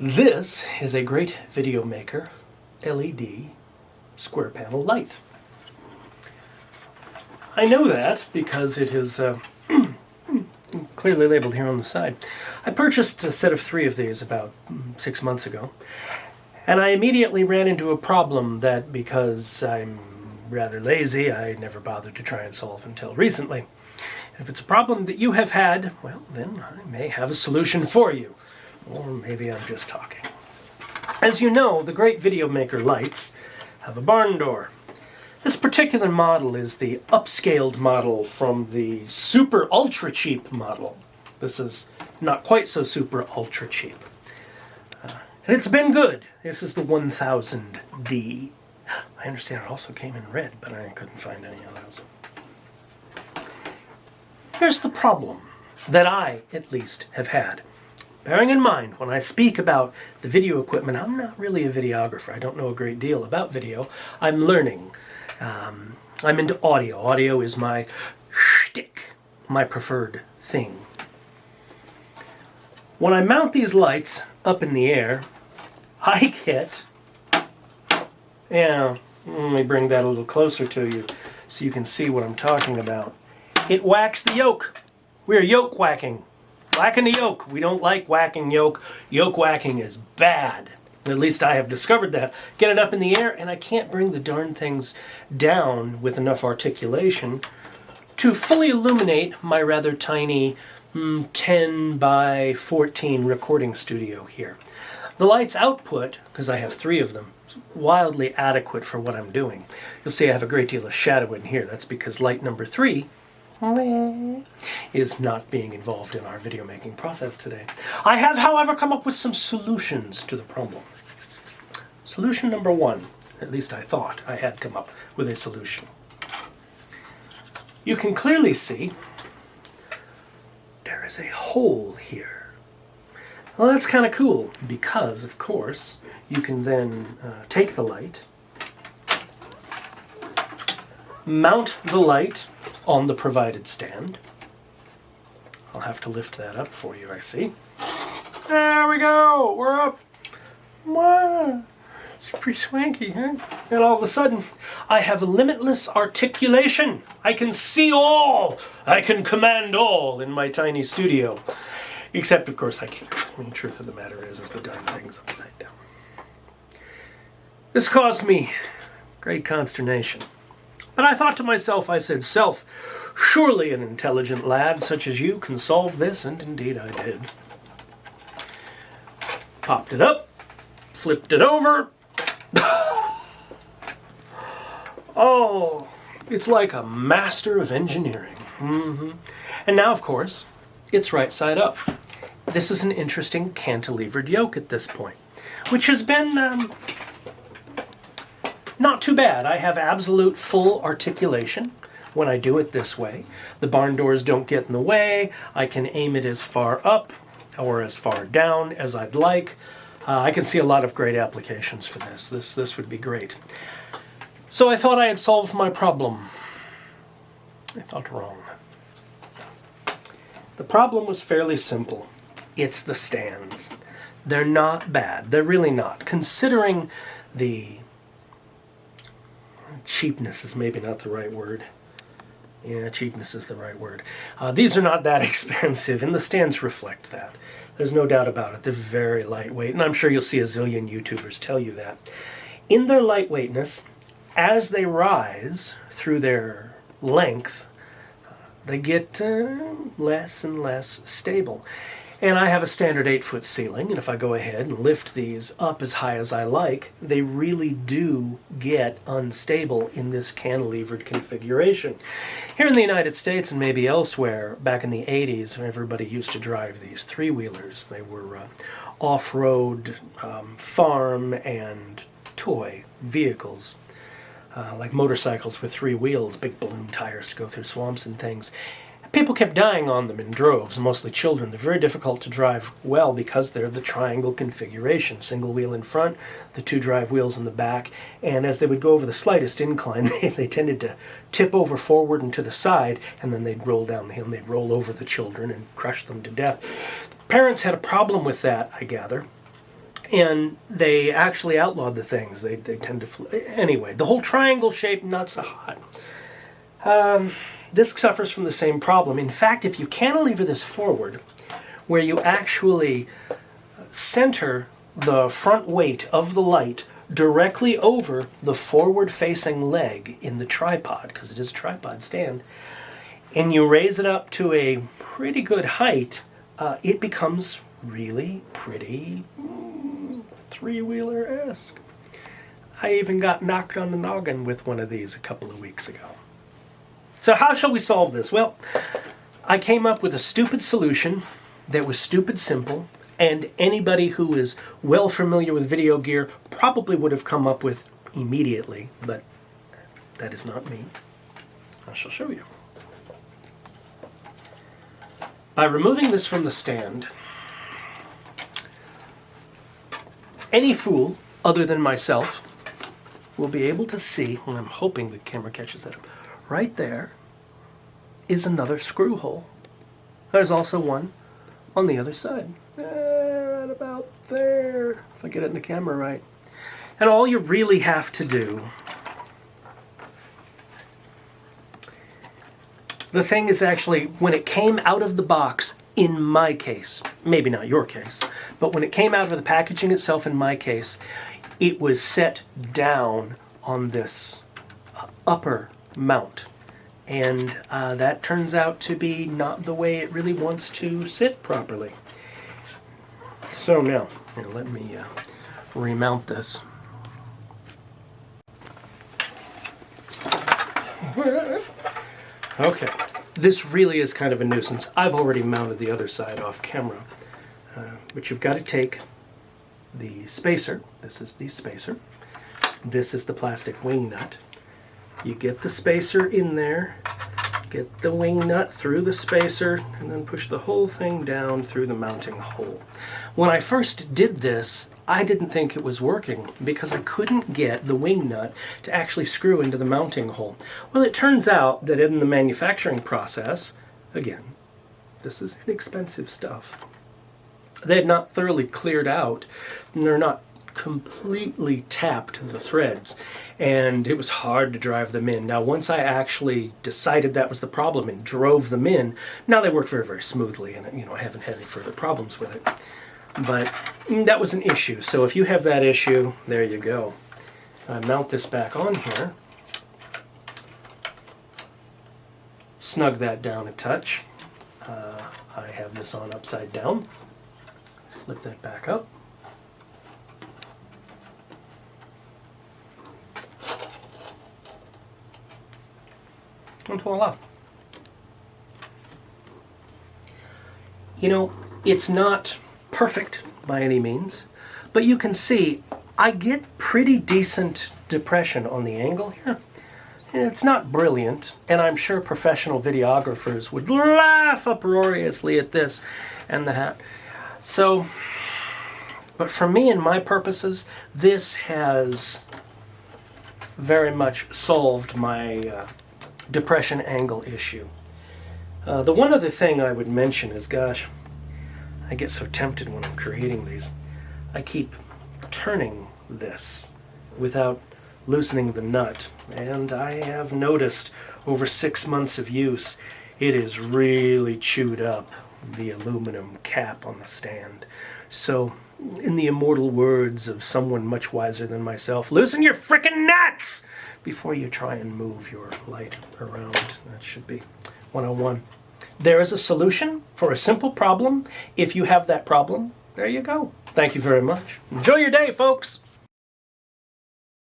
This is a great video maker LED square panel light. I know that because it is clearly labeled here on the side. I purchased a set of 3 of these about 6 months ago, and I immediately ran into a problem that, because I'm rather lazy, I never bothered to try and solve until recently. And if it's a problem that you have had, well, then I may have a solution for you. Or maybe I'm just talking. As you know, the great video maker lights have a barn door. This particular model is the upscaled model from the super ultra cheap model. This is not quite so super ultra cheap. And it's been good. This is the 1000D. I understand it also came in red, but I couldn't find any of those. Here's the problem that I, at least, have had. Bearing in mind, when I speak about the video equipment, I'm not really a videographer. I don't know a great deal about video. I'm learning. I'm into audio. Audio is my shtick, my preferred thing. When I mount these lights up in the air, I get... Yeah, let me bring that a little closer to you so you can see what I'm talking about. It whacks the yoke. We're yoke whacking. Whacking the yoke. We don't like whacking yoke. Yoke whacking is bad. At least I have discovered that. Get it up in the air, and I can't bring the darn things down with enough articulation to fully illuminate my rather tiny 10 by 14 recording studio here. The light's output, because I have 3 of them, is wildly adequate for what I'm doing. You'll see I have a great deal of shadow in here. That's because light number 3 is not being involved in our video making process today. I have, however, come up with some solutions to the problem. Solution number 1, at least I thought I had come up with a solution. You can clearly see there is a hole here. Well, that's kind of cool because, of course, you can then take the light, mount the light on the provided stand. I'll have to lift that up for you, I see. There we go! We're up! Wow! It's pretty swanky, huh? And all of a sudden, I have limitless articulation. I can see all! I can command all in my tiny studio. Except, of course, I can't. I mean, the truth of the matter is the darn thing's upside down. This caused me great consternation. But I thought to myself, I said, self, surely an intelligent lad such as you can solve this, and indeed I did. Popped it up, flipped it over. Oh, it's like a master of engineering. And now, of course, it's right side up. This is an interesting cantilevered yoke at this point, which has been... not too bad. I have absolute full articulation when I do it this way. The barn doors don't get in the way. I can aim it as far up or as far down as I'd like. I can see a lot of great applications for this. This would be great. So I thought I had solved my problem. I thought wrong. The problem was fairly simple. It's the stands. They're not bad. They're really not. Considering the... cheapness is maybe not the right word. Yeah, cheapness is the right word. These are not that expensive, and the stands reflect that. There's no doubt about it. They're very lightweight, and I'm sure you'll see a zillion YouTubers tell you that. In their lightweightness, as they rise through their length, they get less and less stable. And I have a standard 8-foot ceiling, and if I go ahead and lift these up as high as I like, they really do get unstable in this cantilevered configuration. Here in the United States and maybe elsewhere, back in the 80s, everybody used to drive these 3-wheelers. They were off-road, farm, and toy vehicles. Like motorcycles with 3 wheels, big balloon tires to go through swamps and things. People kept dying on them in droves, mostly children. They're very difficult to drive well because they're the triangle configuration. Single wheel in front, the 2 drive wheels in the back, and as they would go over the slightest incline, they tended to tip over forward and to the side, and then they'd roll down the hill and they'd roll over the children and crush them to death. Parents had a problem with that, I gather, And they actually outlawed the things. They tend to... Anyway, the whole triangle shape, not so hot. This suffers from the same problem. In fact, if you cantilever this forward, where you actually center the front weight of the light directly over the forward-facing leg in the tripod, because it is a tripod stand, and you raise it up to a pretty good height, it becomes really pretty three-wheeler-esque. I even got knocked on the noggin with one of these a couple of weeks ago. So how shall we solve this? Well, I came up with a stupid solution that was stupid simple, and anybody who is well familiar with video gear probably would have come up with immediately, but that is not me. I shall show you. By removing this from the stand, any fool other than myself will be able to see, and I'm hoping the camera catches that, right there is another screw hole. There's also one on the other side. Right about there, if I get it in the camera right. And all you really have to do, the thing is actually, when it came out of the box, in my case, maybe not your case, but when it came out of the packaging itself in my case, it was set down on this upper mount. And that turns out to be not the way it really wants to sit properly. So now, here, let me remount this. Okay, this really is kind of a nuisance. I've already mounted the other side off camera. But you've got to take the spacer. This is the spacer. This is the plastic wing nut. You get the spacer in there, get the wing nut through the spacer, and then push the whole thing down through the mounting hole. When I first did this, I didn't think it was working because I couldn't get the wing nut to actually screw into the mounting hole. Well, it turns out that in the manufacturing process, again, this is inexpensive stuff, they had not thoroughly cleared out, and they're not completely tapped the threads, and it was hard to drive them in. Now, once I actually decided that was the problem and drove them in, now they work very, very smoothly, and I haven't had any further problems with it. But that was an issue. So if you have that issue, there you go. I mount this back on here, snug that down a touch. I have this on upside down. Flip that back up. And voila. It's not perfect by any means, but you can see I get pretty decent depression on the angle here. It's not brilliant, and I'm sure professional videographers would laugh uproariously at this and that. So, but for me and my purposes, this has very much solved my depression angle issue. The one other thing I would mention is, gosh, I get so tempted when I'm creating these. I keep turning this without loosening the nut, and I have noticed over 6 months of use, it is really chewed up, the aluminum cap on the stand. So, in the immortal words of someone much wiser than myself, loosen your frickin' nuts before you try and move your light around. That should be 101. There is a solution for a simple problem. If you have that problem, there you go. Thank you very much. Enjoy your day, folks.